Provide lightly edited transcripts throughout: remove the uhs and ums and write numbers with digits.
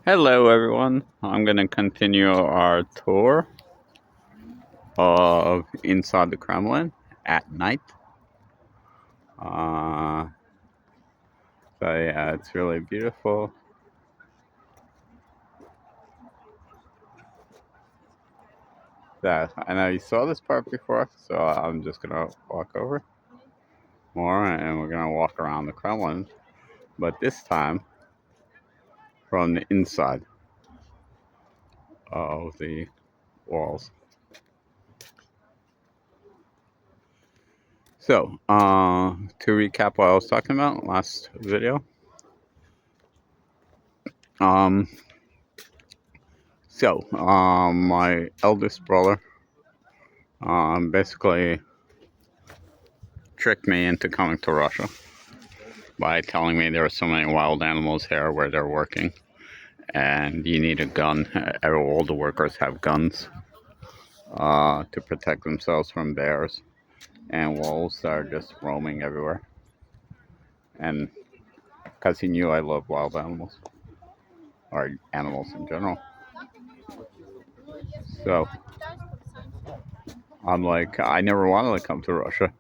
Hello, everyone. I'm going to continue our tour of inside the Kremlin at night. Uh, so yeah, it's really beautiful. I know you saw this part before, so I'm just gonna walk over more, and we're gonna walk around the Kremlin, but this time from the inside of the walls. So, to recap what I was talking about last video, um, my eldest brother, basically tricked me into coming to Russia by telling me there are so many wild animals here where they're working, and you need a gun. All the workers have guns to protect themselves from bears and wolves that are just roaming everywhere. And because he knew I love wild animals, or animals in general. So I'm like, I never wanted to come to Russia.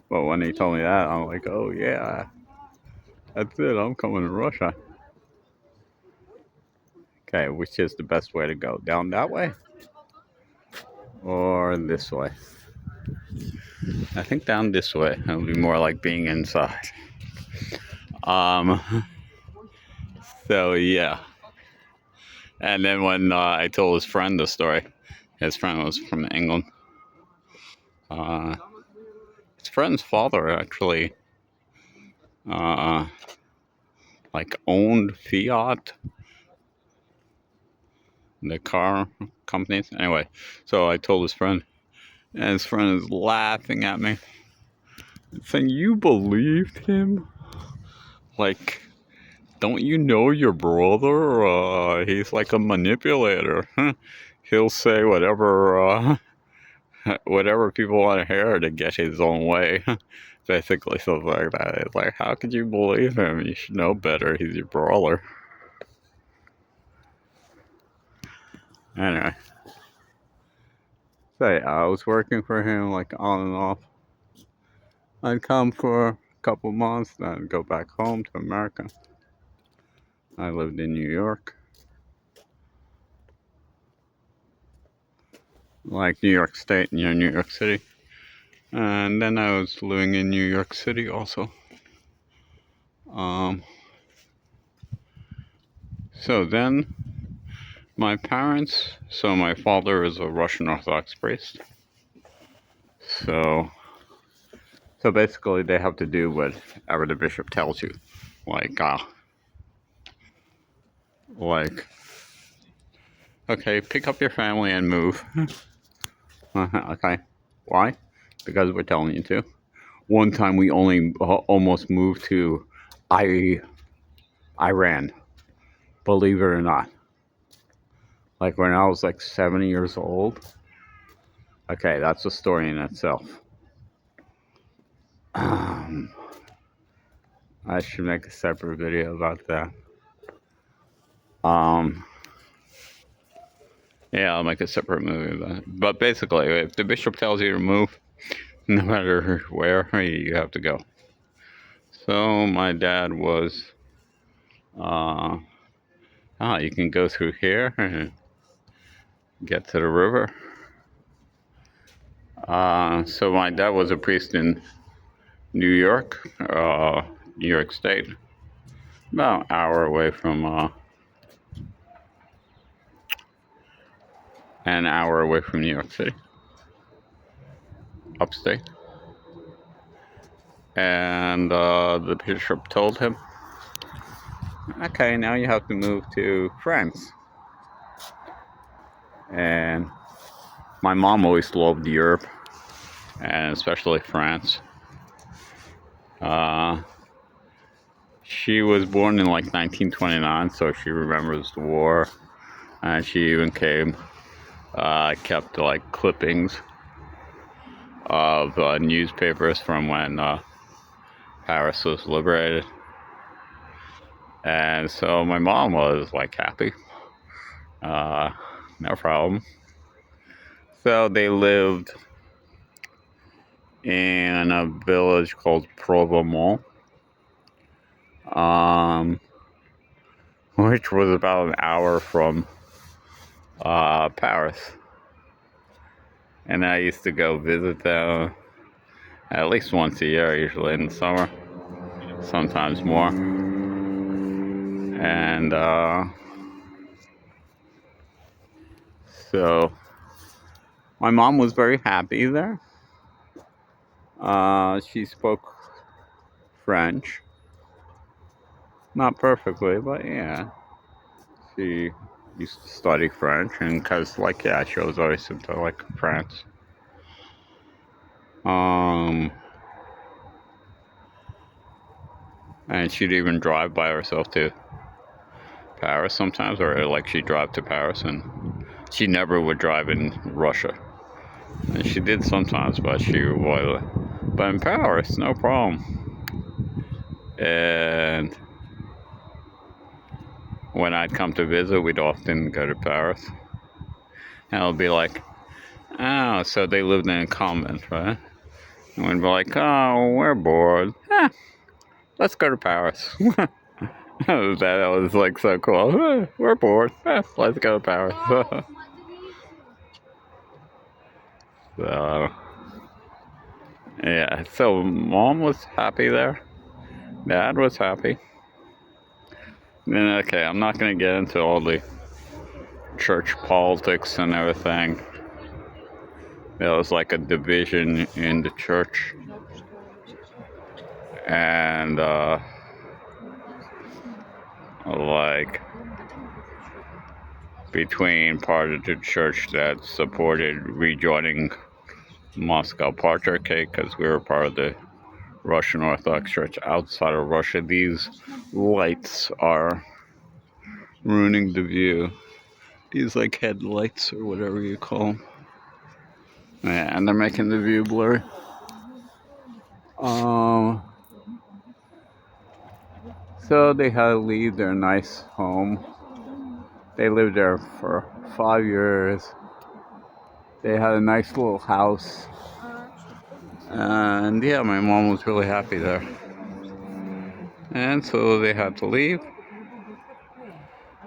But when he told me that, I'm like, oh yeah, that's it, I'm coming to Russia. Okay, which is the best way to go? Down that way? Or this way? I think down this way. It'll be more like being inside. Um, so yeah. And then when I told his friend the story, his friend was from England. Uh, his friend's father actually uh, like owned Fiat, the car companies. Anyway, so I told his friend, and his friend is laughing at me, saying, "You believed him? Like, don't you know your brother? He's like a manipulator. He'll say whatever people want to hear to get his own way." Basically, something like that. It's like, how could you believe him? You should know better. He's your brawler. Anyway, so yeah, I was working for him like on and off. I'd come for a couple months, then go back home to America. I lived in New York, like New York State, New York City. And then I was living in New York City also. Um, so then my parents, so my father is a Russian Orthodox priest. So basically they have to do whatever the bishop tells you. Like, okay, pick up your family and move. Okay, why? Because we're telling you to. One time we only almost moved to Iran, believe it or not. Like when I was like 70 years old. Okay, that's a story in itself. I should make a separate video about that. Yeah, I'll make a separate movie about it. But basically, if the bishop tells you to move, no matter where, you have to go. So my dad was, you can go through here and get to the river. So my dad was a priest in New York, New York State, about an hour away from, New York City, upstate. And the bishop told him, okay, now you have to move to France. And my mom always loved Europe, and especially France. She was born in like 1929, so she remembers the war. And she even kept like clippings of newspapers from when Paris was liberated. And so my mom was like happy. Uh, no problem. So they lived in a village called Provo, um, which was about an hour from Paris. And I used to go visit them at least once a year, usually in the summer, sometimes more. And so my mom was very happy there. She spoke French, not perfectly, but yeah, she used to study French, and because like yeah, she was always into like France. Um, and she'd even drive by herself to Paris sometimes, or like she'd drive to Paris, and she never would drive in Russia. And she did sometimes, but she was, but in Paris, no problem. And when I'd come to visit, we'd often go to Paris, and it'll be like, oh, so they lived in a convent, right? And we'd be like, oh, we're bored. Let's go to Paris. That was like so cool. We're bored. Let's go to Paris. So, yeah, so mom was happy there. Dad was happy. Then, okay, I'm not going to get into all the church politics and everything. There was like a division in the church. And, like, between part of the church that supported rejoining Moscow Patriarchate, because we were part of the Russian Orthodox Church outside of Russia. These lights are ruining the view. These like headlights or whatever you call them. Yeah, and they're making the view blurry. So they had to leave their nice home. They lived there for 5 years. They had a nice little house. And yeah, my mom was really happy there. And so they had to leave.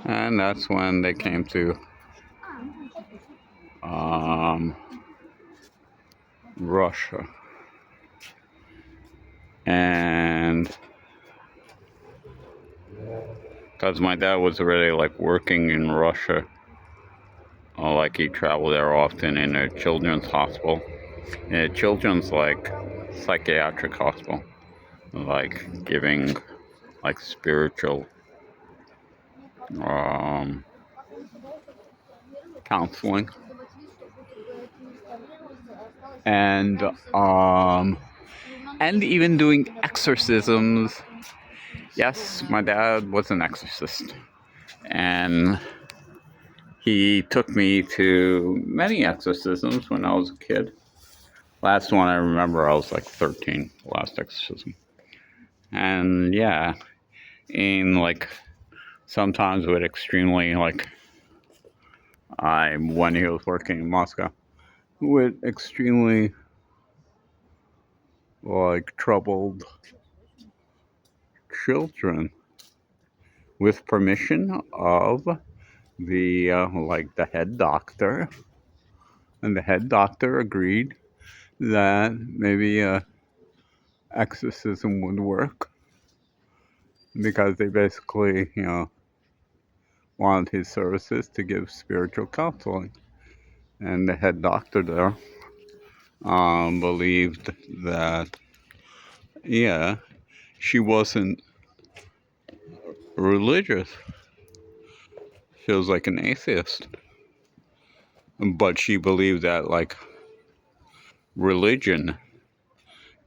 And that's when they came to Russia. And because my dad was already like working in Russia, like he traveled there often in a children's hospital, in a children's like psychiatric hospital, like giving like spiritual counseling and even doing exorcisms. Yes, my dad was an exorcist, and he took me to many exorcisms when I was a kid. Last one I remember, I was like 13, last exorcism. And yeah, in like sometimes with extremely like when he was working in Moscow with extremely like troubled children with permission of the like the head doctor, and the head doctor agreed that maybe exorcism would work because they basically wanted his services to give spiritual counseling. And the head doctor there believed that, yeah, she wasn't religious. She was like an atheist. But she believed that, like, religion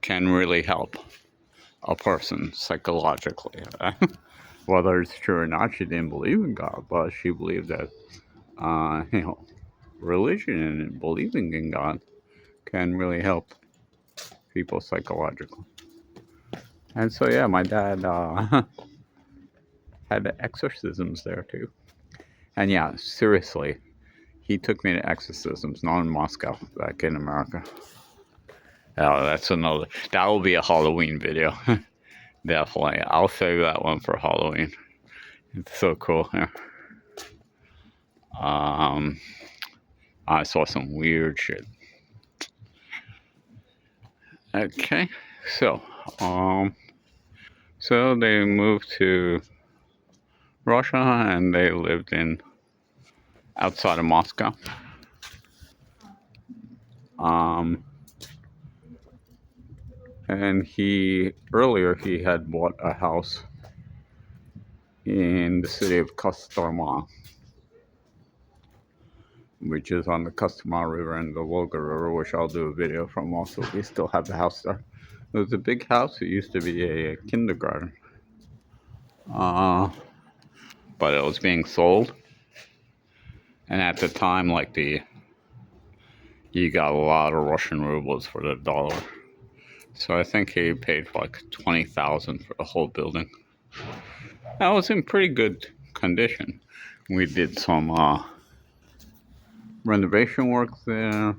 can really help a person psychologically. Whether it's true or not, she didn't believe in God, but she believed that, religion and believing in God can really help people psychologically. And so, yeah, my dad had exorcisms there too. And yeah, seriously, he took me to exorcisms, not in Moscow, back in America. Oh, that's another. That will be a Halloween video. Definitely. I'll save that one for Halloween. It's so cool here. I saw some weird shit. Okay, so, so they moved to Russia and they lived in outside of Moscow. And earlier he had bought a house in the city of Kostomy, which is on the Kostomy River and the Volga River, which I'll do a video from also. We still have the house there. It was a big house. It used to be a kindergarten. But it was being sold. And at the time, like you got a lot of Russian rubles for the dollar. So I think he paid for like $20,000 for the whole building. That was in pretty good condition. We did some renovation work there,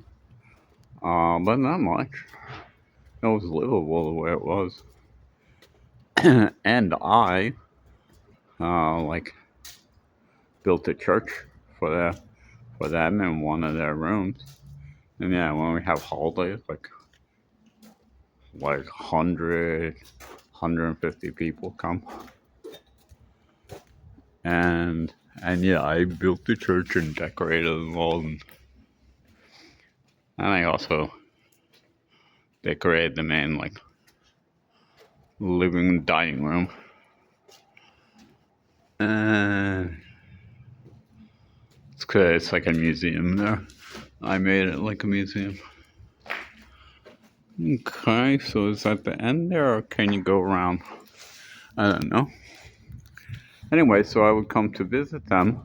but not much. It was livable the way it was. And I like built a church for them in one of their rooms. And yeah, when we have holidays, like 100, 150 people come. And yeah, I built the church and decorated it all. And I also decorated the main like living dining room. And it's good. It's like a museum there. I made it like a museum. Okay, so is that the end there, or can you go around? I don't know. Anyway, so I would come to visit them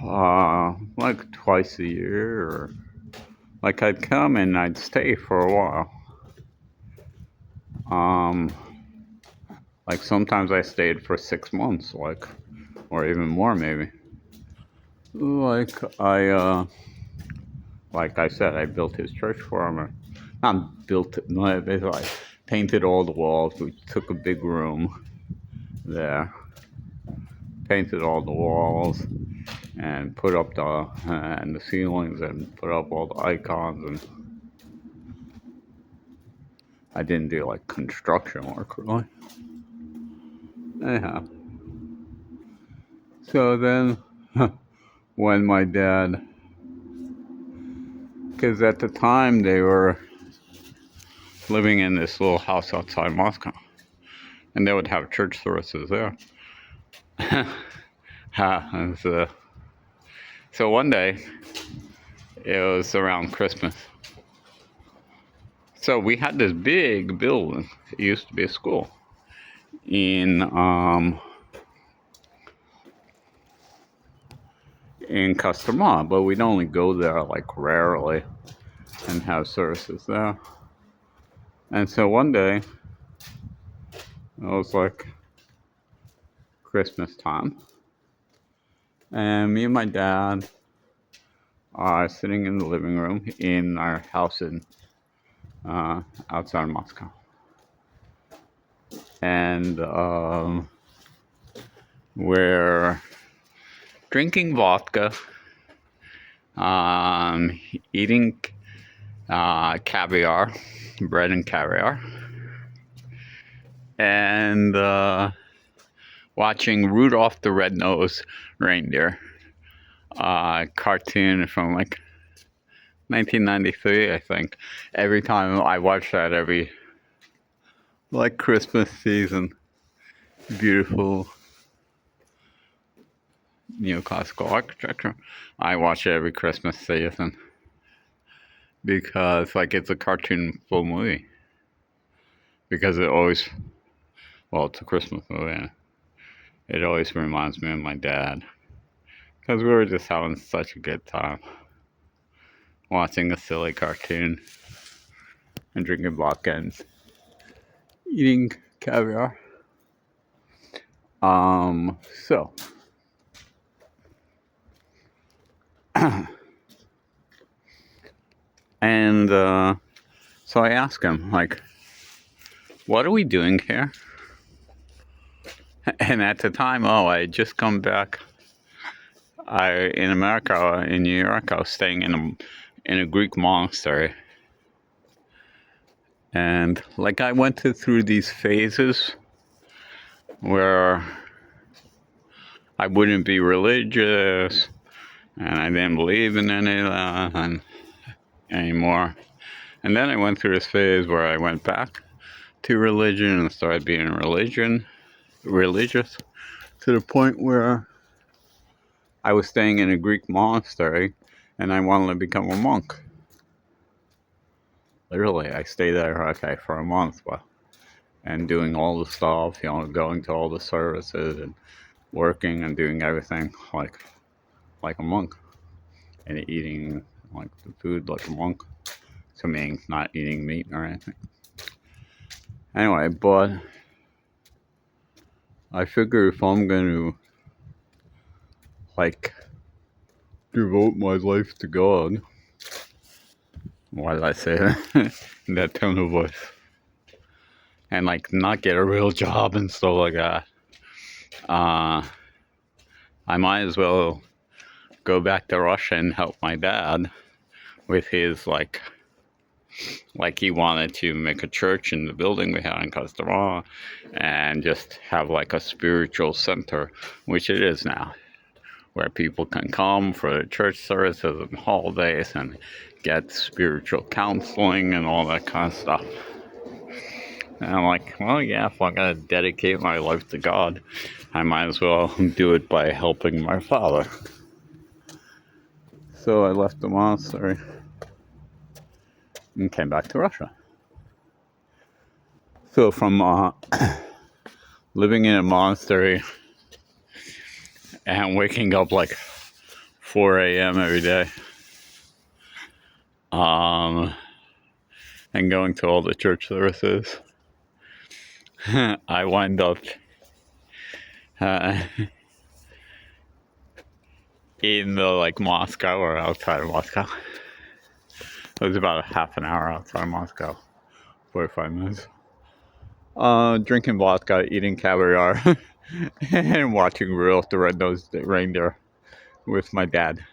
like twice a year, or like I'd come and I'd stay for a while. Like sometimes I stayed for 6 months, like, or even more maybe. Like I said, I built his church for him. Or not built it, no, basically I painted all the walls. We took a big room there, painted all the walls, and put up the ceilings, and put up all the icons. And I didn't do like construction work really. Anyhow, so then when my dad, because at the time they were living in this little house outside Moscow, and they would have church services there. So one day, it was around Christmas. So we had this big building. It used to be a school in Kostomy, but we'd only go there like rarely and have services there. And so one day, it was like Christmas time, and me and my dad are sitting in the living room in our house in outside Moscow, and we're drinking vodka, eating caviar, bread and caviar, and watching Rudolph the Red-Nosed Reindeer, cartoon from like 1993, I think. Every time I watch that, every like Christmas season, beautiful neoclassical architecture. I watch it every Christmas season because like it's a cartoon full movie. Because it always, well, it's a Christmas movie. And it always reminds me of my dad. Because we were just having such a good time watching a silly cartoon and drinking vodka and eating caviar. So and so I asked him, like, what are we doing here? And at the time, I had just come back. In America, in New York, I was staying in a Greek monastery, and like I went through these phases where I wouldn't be religious, and I didn't believe in any of that anymore. And then I went through this phase where I went back to religion and started being religious, to the point where I was staying in a Greek monastery and I wanted to become a monk. Literally, I stayed there, for a month, and doing all the stuff, going to all the services and working and doing everything like a monk, and eating like the food like a monk. To me, not eating meat or anything. Anyway, but I figure if I'm going to like devote my life to God, why did I say that in that tone of voice? And like not get a real job and stuff like that. I might as well go back to Russia and help my dad with his like he wanted to make a church in the building we had in Kostroma and just have like a spiritual center, which it is now, where people can come for the church services and holidays and get spiritual counseling and all that kind of stuff. And I'm like, well, yeah, if I'm going to dedicate my life to God, I might as well do it by helping my father. So I left the monastery and came back to Russia. So from living in a monastery and waking up like 4 a.m. every day, and going to all the church services, I wind up in the like Moscow or outside of Moscow. It was about a half an hour outside of Moscow, 45 minutes. Drinking vodka, eating caviar, and watching Rudolph the Red-Nosed Reindeer with my dad.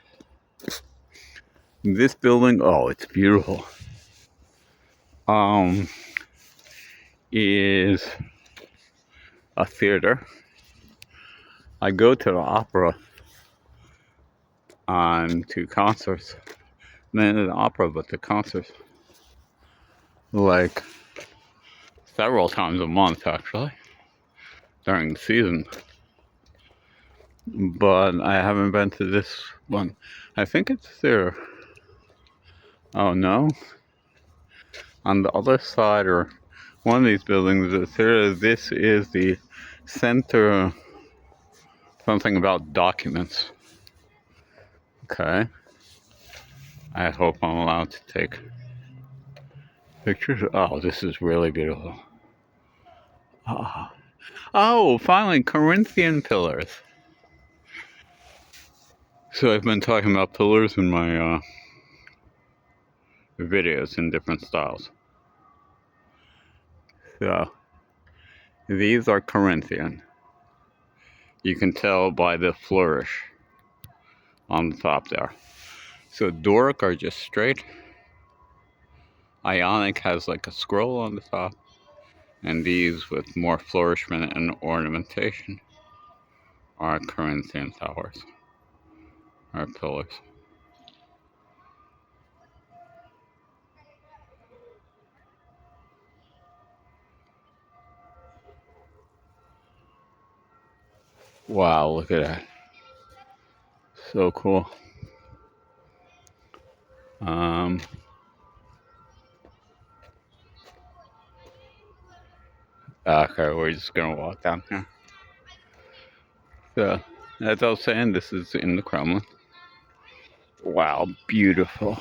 This building, it's beautiful. Is a theater. I go to the opera to concerts. Not the opera, but the concerts. Like several times a month, actually, during the season. But I haven't been to this one. I think it's there. Oh no. On the other side, or one of these buildings, this is the center, something about documents. Okay. I hope I'm allowed to take pictures. Oh, this is really beautiful. Oh, finally, Corinthian pillars. So I've been talking about pillars in my videos in different styles. So these are Corinthian. You can tell by the flourish on the top there. So Doric are just straight. Ionic has like a scroll on the top. And these with more flourishment and ornamentation are Corinthian towers, or pillars. Wow, look at that. So cool. Okay, we're just gonna walk down here. So, as I was saying, this is in the Kremlin. Wow, beautiful.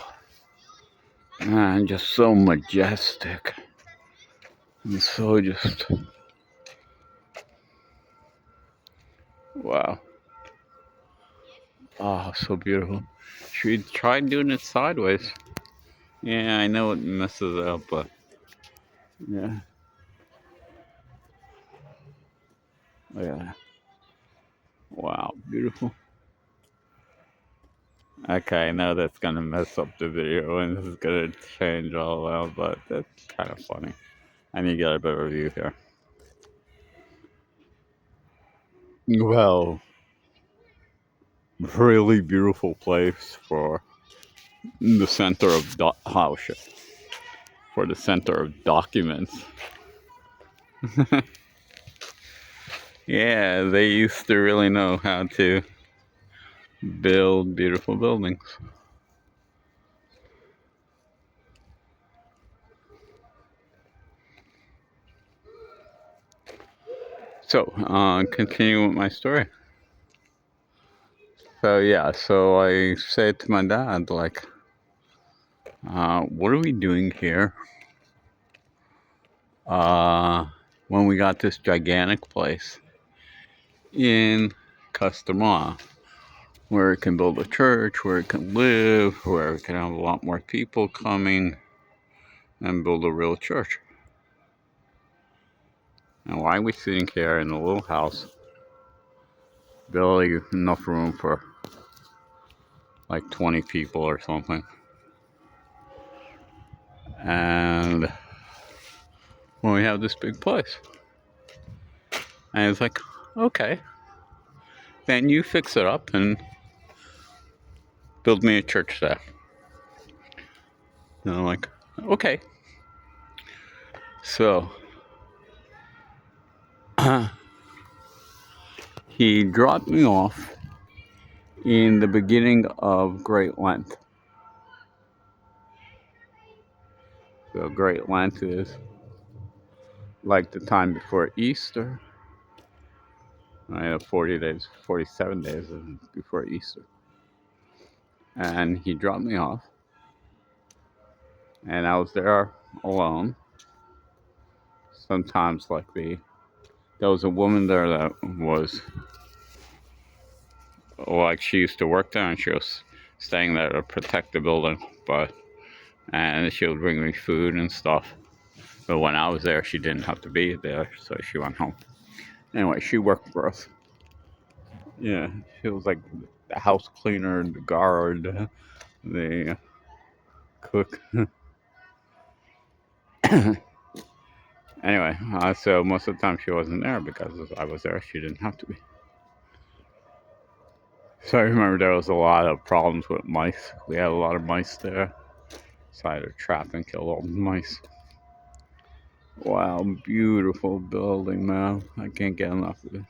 And just so majestic. And so just Wow. Oh, so beautiful. Should we try doing it sideways? Yeah, I know it messes up, but yeah. Look at that. Wow, beautiful. Okay, I know that's gonna mess up the video and this is gonna change all around, but that's kind of funny. I need to get a better view here. Well, really beautiful place for the center of oh shit, for the center of documents. Yeah, they used to really know how to build beautiful buildings. So, continue with my story. So yeah, so I said to my dad, like, what are we doing here? Uh, when we got this gigantic place in Customer, where it can build a church, where it can live, where it can have a lot more people coming and build a real church. And why are we sitting here in a little house, barely enough room for like 20 people or something? And when we have this big place. And it's like, okay, then you fix it up and build me a church there. And I'm like, okay. So he dropped me off in the beginning of Great Lent. So Great Lent is like the time before Easter. I have 40 days, 47 days before Easter. And he dropped me off. And I was there alone. Sometimes there was a woman there that was, like, she used to work there and she was staying there to protect the building. And she would bring me food and stuff. But when I was there, she didn't have to be there, so she went home. Anyway, she worked for us. Yeah, she was like the house cleaner, the guard, the cook. Anyway, so most of the time she wasn't there because I was there. She didn't have to be. So I remember there was a lot of problems with mice. We had a lot of mice there. So I had to trap and kill all the mice. Wow, beautiful building, man. I can't get enough of it.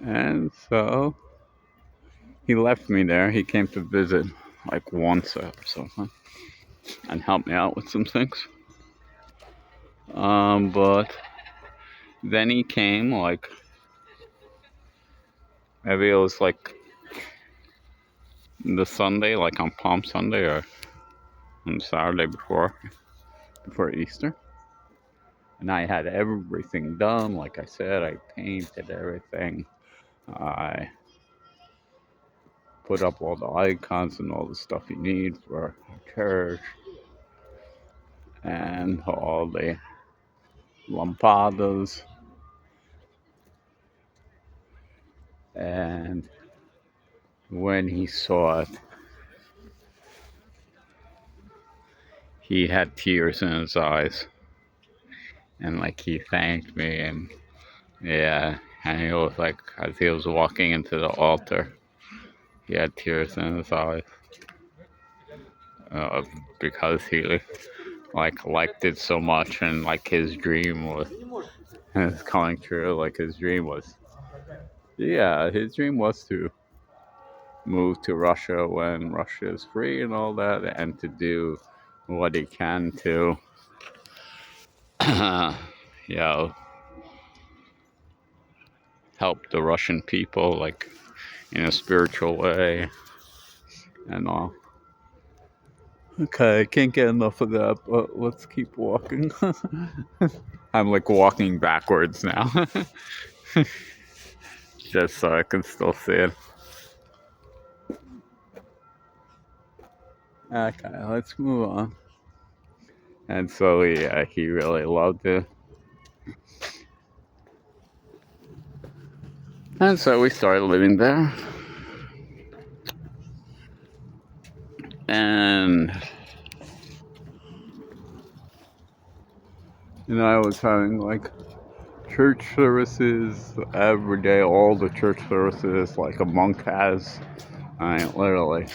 And so he left me there. He came to visit like once or something and help me out with some things. But then he came like maybe it was like the Sunday, like on Palm Sunday or on Saturday before Easter. And I had everything done. Like I said, I painted everything. I put up all the icons and all the stuff you need for a church and all the lampadas. And when he saw it, he had tears in his eyes. And like he thanked me and yeah, and he was like, as he was walking into the altar, he had tears in his eyes uh, because he like liked it so much, and like his dream was coming true. Like his dream was, yeah, his dream was to move to Russia when Russia is free and all that, and to do what he can to, you know, help the Russian people, like in a spiritual way and all. Okay, I can't get enough of that, but let's keep walking. I'm like walking backwards now, just so I can still see it. Okay, let's move on. And so, yeah, he really loved it. And so we started living there. And, I was having like church services every day, all the church services like a monk has. I mean, literally,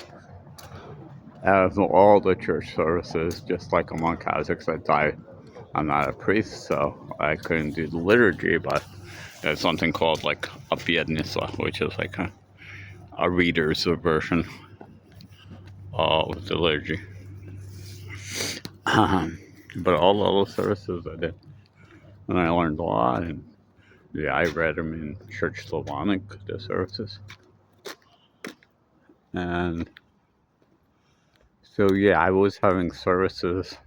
have all the church services just like a monk has, except I'm not a priest, so I couldn't do the liturgy, but there's something called like a Biednissa, which is like a reader's version of the liturgy. But all those services I did, and I learned a lot. And yeah, I read them in Church Slavonic, the services, and so yeah, I was having services.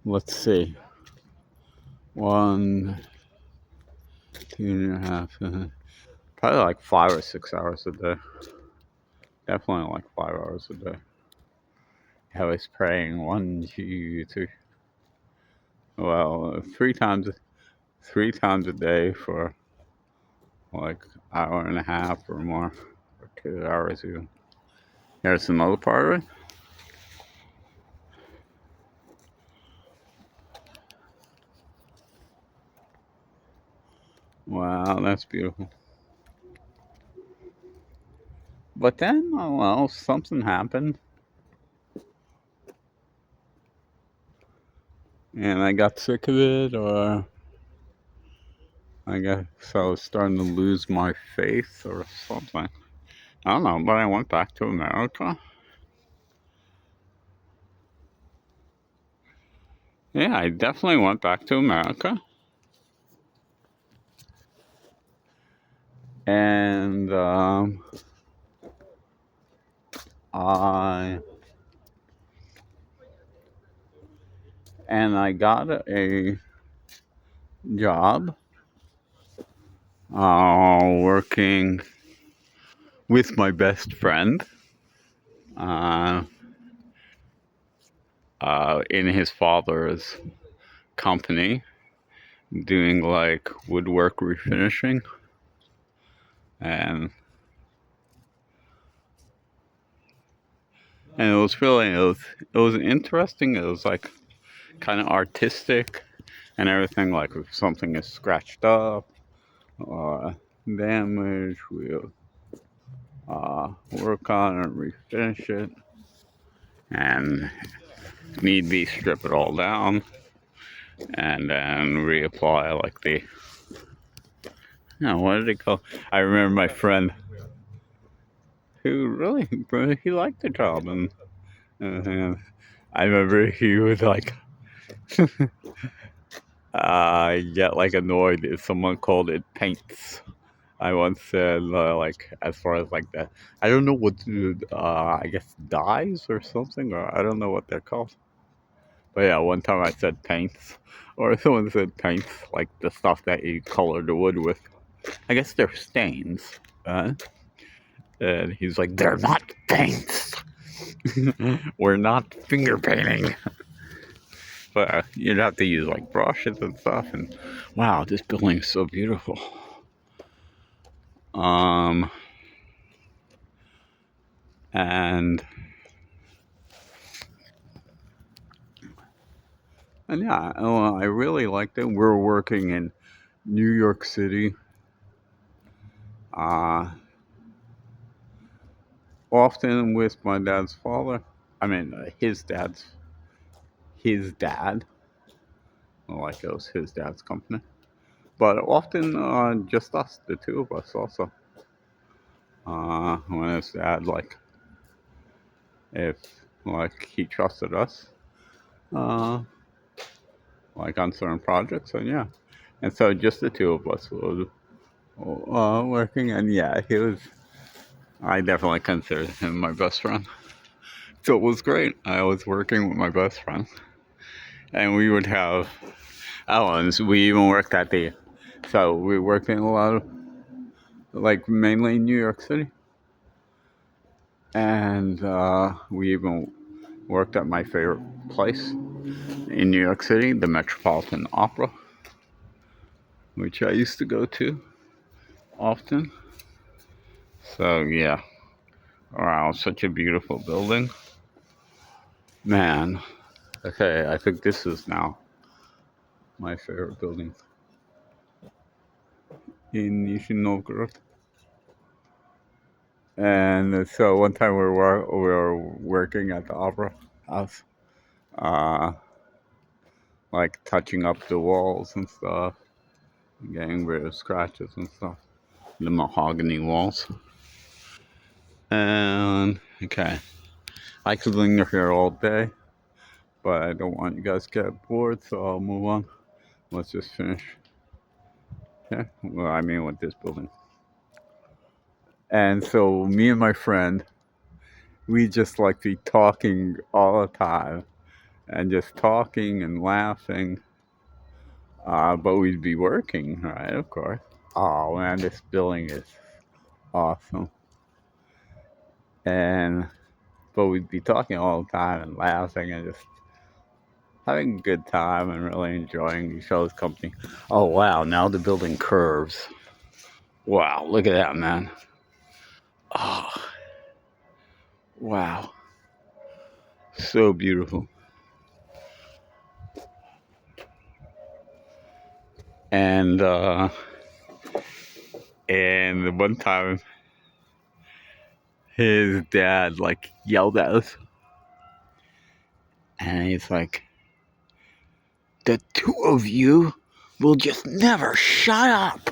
Let's see, 1, 2.5, probably like 5 or 6 hours a day. Definitely like 5 hours a day. I was praying 1, 2, 3. Well, three times a day for like hour and a half or more, or 2 hours even. Here's another part of it. Wow, that's beautiful. But then, oh well, something happened, and I got sick of it, or I guess I was starting to lose my faith or something. I don't know, but I went back to America. Yeah, I definitely went back to America. And I got a job working with my best friend uh, in his father's company, doing like woodwork refinishing. And it was really, it was interesting. It was like kind of artistic and everything. Like if something is scratched up or damaged, we'll work on it, refinish it, and need be strip it all down, and then reapply like the, what did it call? I remember my friend who really, he liked the job, and I remember he would like get like annoyed if someone called it paints. I once said like, as far as like that, I don't know what I guess dyes or something, or I don't know what they're called. But yeah, one time I said paints, or someone said paints, like the stuff that you color the wood with. I guess they're stains. And he's like, they're not paints. We're not finger painting. But you'd have to use like brushes and stuff. And wow, this building is so beautiful. Um, and yeah, I really liked it. We're working in New York City. Often with my dad's father. I mean, his dad. Like it was his dad's company. But often just us, the two of us also. When his dad, like, if, like, he trusted us, uh, like, on certain projects, and yeah. And so just the two of us were working, and yeah, I definitely considered him my best friend. So it was great. I was working with my best friend, and we would have Ellens. We even worked at the, so we worked in a lot of, like mainly in New York City, and we even worked at my favorite place in New York City, the Metropolitan Opera, which I used to go to often. So yeah, wow, such a beautiful building, man. Okay, I think this is now my favorite building in Nizhny Novgorod. And so one time we were working at the opera house, uh, like touching up the walls and stuff, getting rid of scratches and stuff, the mahogany walls. And okay, I could linger here all day, but I don't want you guys to get bored, so I'll move on. Let's just finish. Yeah, well, I mean with this building. And so me and my friend, we just like be talking all the time and just talking and laughing. But we'd be working, right? Of course. Oh man, this building is awesome. And but we'd be talking all the time and laughing and just having a good time and really enjoying each other's company. Oh wow, now the building curves. Wow, look at that, man. Oh, wow. So beautiful. And and one time his dad like yelled at us and he's like, the two of you will just never shut up.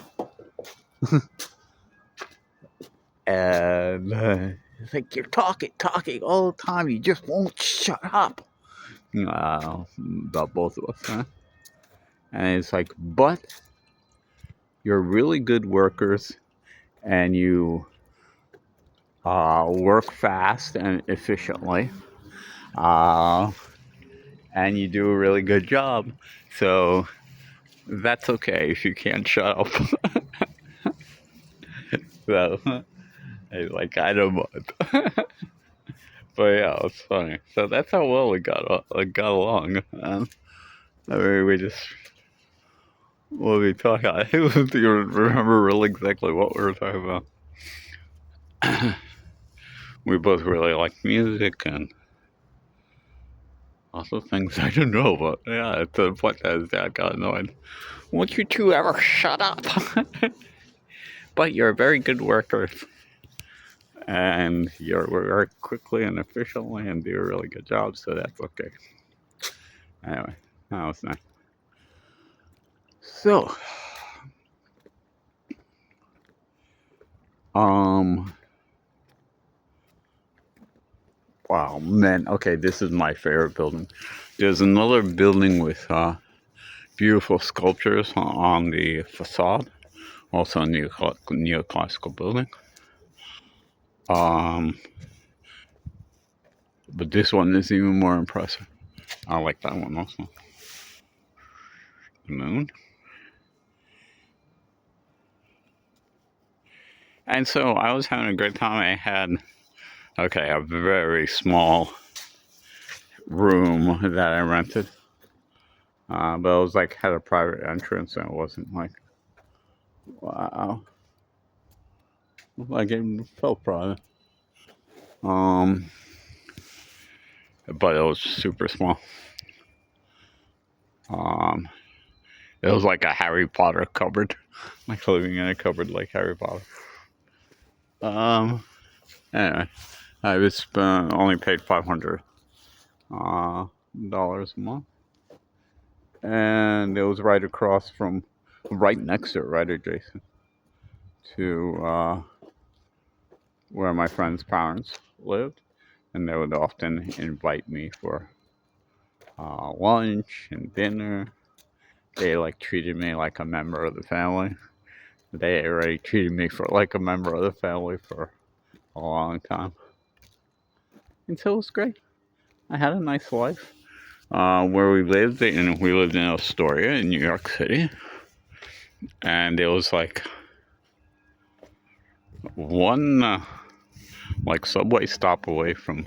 And it's like, you're talking all the time. You just won't shut up. About both of us, huh? And it's like, but you're really good workers and you work fast and efficiently. Uh, and you do a really good job. So that's okay if you can't shut up. So, like, I don't mind. But yeah, it's funny. So that's how well we got along. I mean, we just what we talk. I don't even remember really exactly what we were talking about. We both really like music and also things I don't know. But yeah, to the point that his dad got annoyed. Won't you two ever shut up? But you're very good workers, and you work quickly and efficiently and do a really good job. So that's okay. Anyway, that was nice. So, um, wow, man. Okay, this is my favorite building. There's another building with beautiful sculptures on the facade, also a neoclassical building. Um, but this one is even more impressive. I like that one also. The moon. And so I was having a great time. I had, okay, a very small room that I rented. But it was like had a private entrance and it wasn't like, wow. Like it felt private. Um, but it was super small. Um, it was like a Harry Potter cupboard, like living in a cupboard like Harry Potter. Um, anyway, I was only paid $500 a month, and it was right across from, right next to it, right adjacent to where my friend's parents lived, and they would often invite me for lunch and dinner. They like treated me like a member of the family. They already treated me for like a member of the family for a long time, and so it was great. I had a nice life. Where we lived in Astoria in New York City, and it was like one like subway stop away from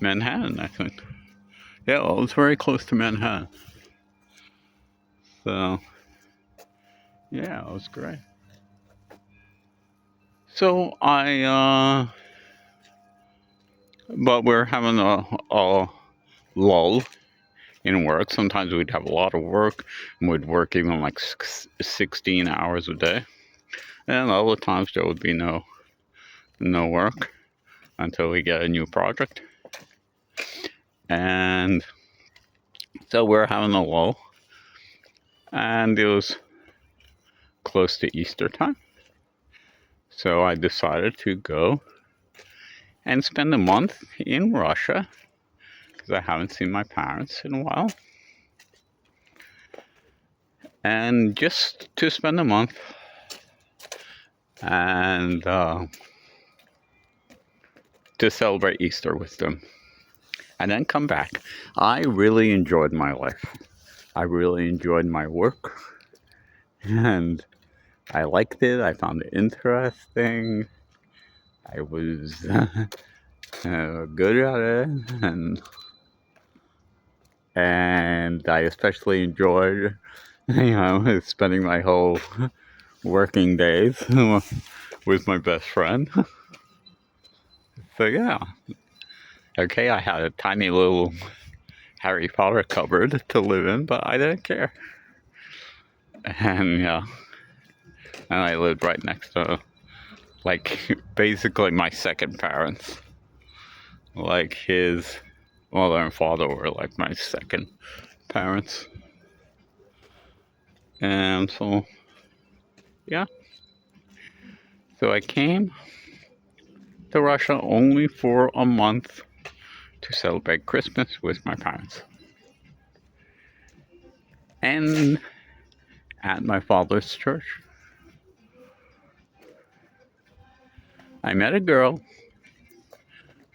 Manhattan, I think. Yeah, well, it was very close to Manhattan. So yeah, it was great. So but we're having a lull in work. Sometimes we'd have a lot of work, and we'd work even like 16 hours a day. And other times there would be no work until we get a new project. And so we're having a lull, and it was close to Easter time. So I decided to go and spend a month in Russia because I haven't seen my parents in a while. And just to spend a month and to celebrate Easter with them and then come back. I really enjoyed my life. I really enjoyed my work and I liked it. I found it interesting. I was good at it, and I especially enjoyed, spending my whole working days with my best friend. So yeah, okay, I had a tiny little Harry Potter cupboard to live in, but I didn't care. And yeah, and I lived right next to, like, basically my second parents. Like his mother and father were like my second parents. And so, yeah. So I came to Russia only for a month to celebrate Christmas with my parents. And at my father's church, I met a girl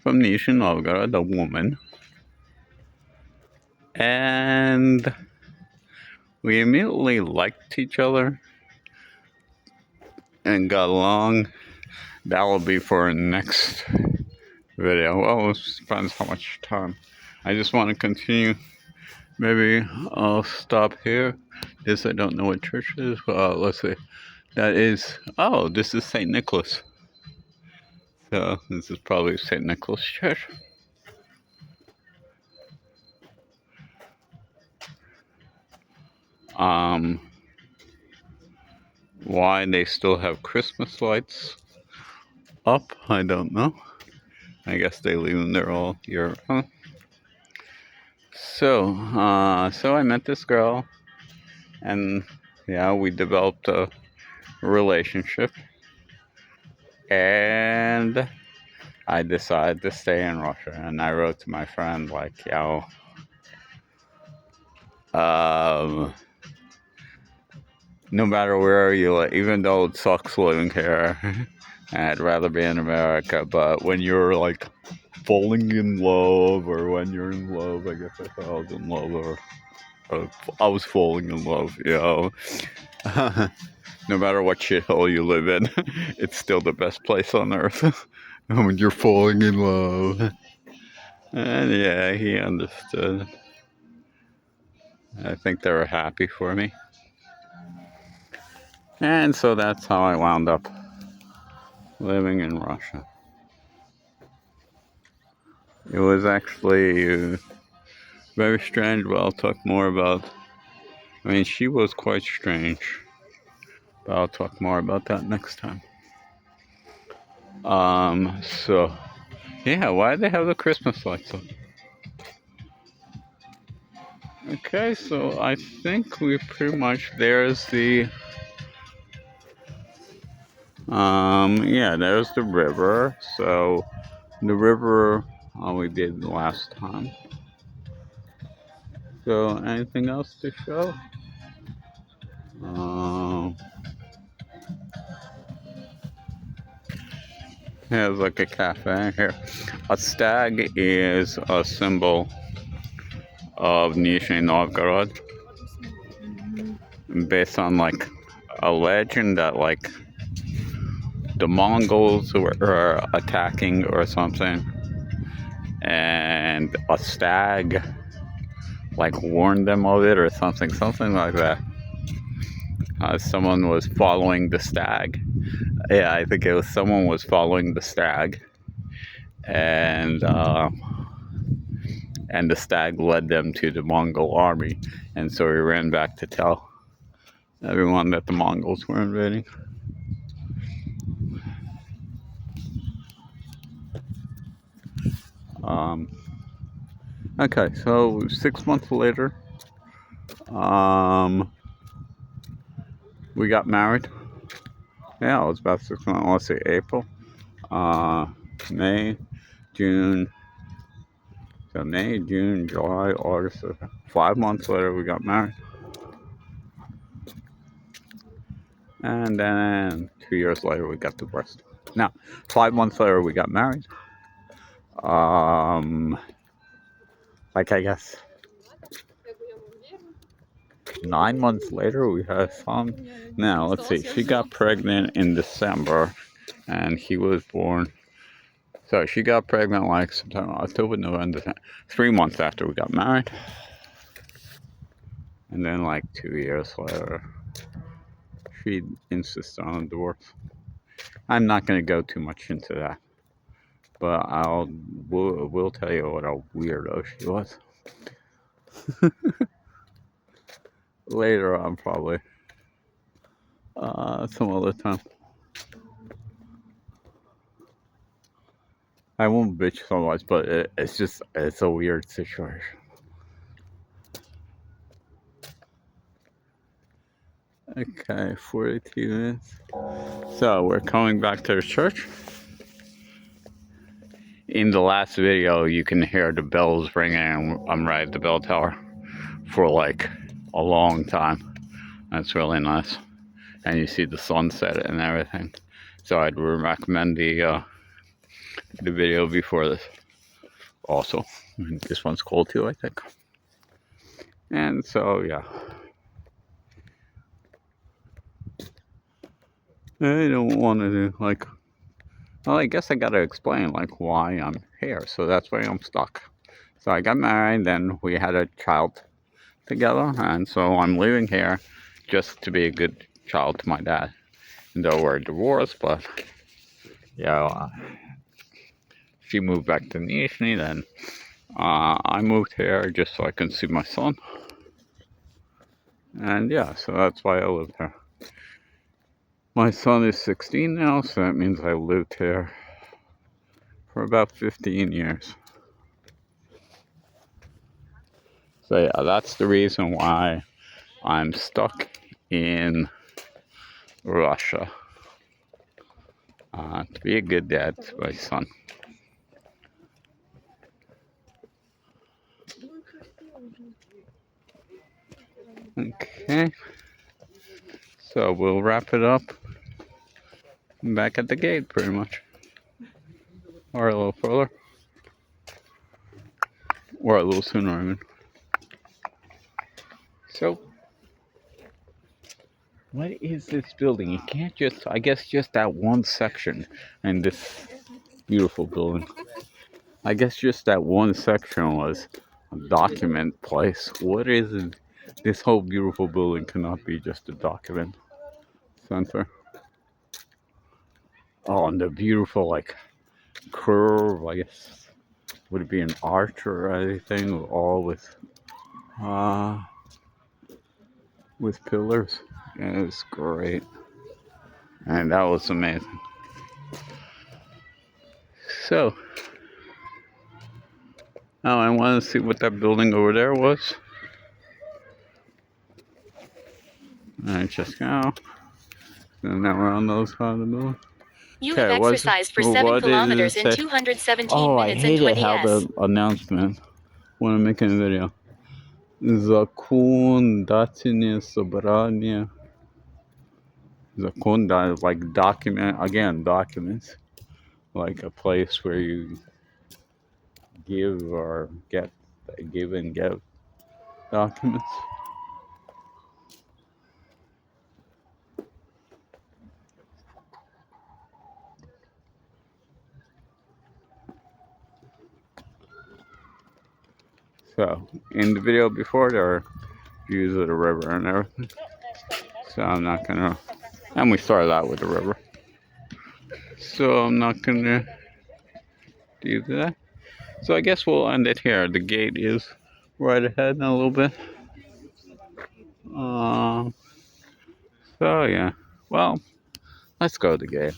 from Nizhny Novgorod, a woman, and we immediately liked each other and got along. That'll be for our next video. Well, it depends how much time. I just want to continue. Maybe I'll stop here. This, I don't know what church it is. Let's see. That is, oh, this is St. Nicholas. So this is probably St. Nicholas Church. Why they still have Christmas lights up, I don't know. I guess they leave them there all year. So I met this girl, and yeah, we developed a relationship, and I decided to stay in Russia. And I wrote to my friend like, yo, no matter where you live, even though it sucks living here, I'd rather be in America. But when you're like falling in love, or when you're in love, I guess I thought I was in love, or I was falling in love, you know. No matter what shithole you live in, it's still the best place on earth. When you're falling in love. And yeah, he understood. I think they were happy for me. And so that's how I wound up living in Russia. It was actually very strange, but I'll talk more about. I mean, she was quite strange, but I'll talk more about that next time. So, yeah, why do they have the Christmas lights up? Okay, so I think we pretty much, there's the, yeah, there's the river. So, the river we did last time. So, anything else to show? There's like a cafe here. A stag is a symbol of Nizhny Novgorod, based on like a legend that like the Mongols were attacking or something, and a stag like warned them of it or something like that. Someone was following the stag. Yeah, I think it was someone was following the stag, and the stag led them to the Mongol army, and so he ran back to tell everyone that the Mongols were invading. Okay, so 6 months later, we got married. Yeah, it was about 6 months. Let's see, April, May, June. So May, June, July, August. 5 months later, we got married. And then 2 years later, we got divorced. No, 5 months later, we got married. Like I guess 9 months later, we had a son. Now, let's see. She got pregnant in December, and he was born. So she got pregnant like September, October, November, December, 3 months after we got married. And then like 2 years later, she insisted on a divorce. I'm not going to go too much into that, but will tell you what a weirdo she was. Later on, probably. Some other time. I won't bitch so much, but it's a weird situation. Okay, 42 minutes. So we're coming back to the church. In the last video, you can hear the bells ringing. I'm right at the bell tower for like a long time. That's really nice. And you see the sunset and everything. So I'd recommend the video before this. Also, this one's cold too, I think. And so, yeah. I don't want to do like. Well, I guess I gotta explain like why I'm here. So that's why I'm stuck. So I got married, then we had a child together, and so I'm leaving here just to be a good child to my dad. Though we're divorced, but yeah, she moved back to Nizhny, then I moved here just so I can see my son. And yeah, so that's why I lived here. My son is 16 now, so that means I lived here for about 15 years. So yeah, that's the reason why I'm stuck in Russia. To be a good dad to my son. Okay, so we'll wrap it up back at the gate pretty much, or a little further, or a little sooner, I mean. So, what is this building? You can't just, I guess just that one section in this beautiful building. I guess just that one section was a document place. What is it? This whole beautiful building cannot be just a document center. Oh, and the beautiful like curve, I guess, would it be an arch or anything, all with pillars. Yeah, it was great, and that was amazing. So now I want to see what that building over there was. I just go. And now we're on those side of the building. You have exercised for 7 kilometers in 217 minutes and 20 I hate it how the announcement when I'm making a video. Законодательное собрание. Закон, like document, again, documents. like a place where you give or get, give and get documents. So in the video before, there are views of the river and everything. So I'm not gonna, and we started out with the river. So I'm not gonna do that. So I guess we'll end it here. The gate is right ahead in a little bit. So yeah, well, let's go to the gate.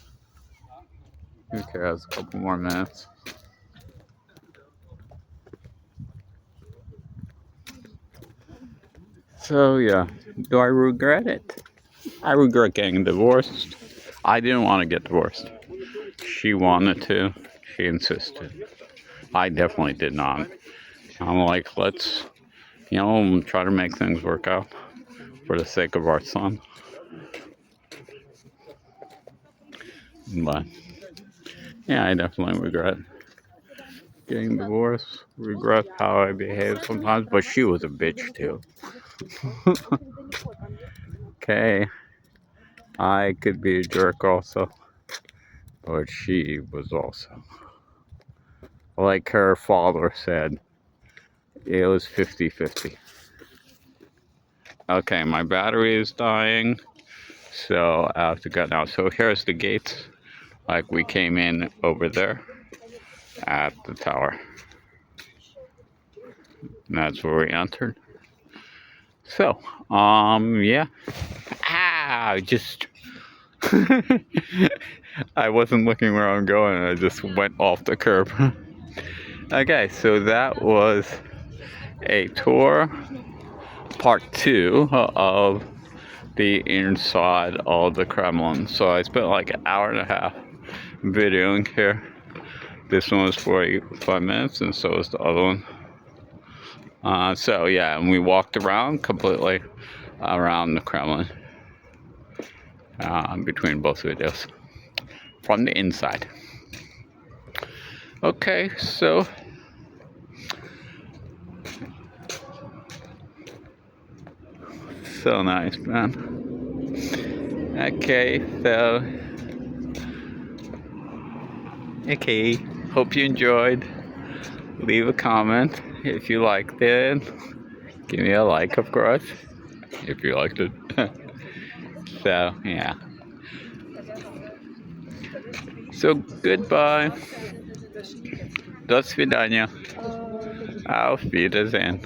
Who cares? A couple more minutes. So yeah, do I regret it? I regret getting divorced. I didn't want to get divorced. She wanted to. She insisted. I definitely did not. I'm like, let's, try to make things work out for the sake of our son. But yeah, I definitely regret getting divorced. Regret how I behaved sometimes, but she was a bitch too. Okay, I could be a jerk also, but she was also. Like her father said, it was 50-50. Okay, my battery is dying, so I have to go now. So here's the gates. Like we came in over there at the tower. And that's where we entered. So, yeah. Just I wasn't looking where I'm going. I just went off the curb. Okay, so that was a tour, part 2 of the inside of the Kremlin. So I spent like an hour and a half videoing here. This one was 45 minutes, and so was the other one. So yeah, and we walked around completely around the Kremlin between both videos from the inside. Okay, so nice, man. Okay, so hope you enjoyed. Leave a comment if you liked it. Give me a like, of course, if you liked it. So yeah. So goodbye. Do свидания. Auf Wiedersehen.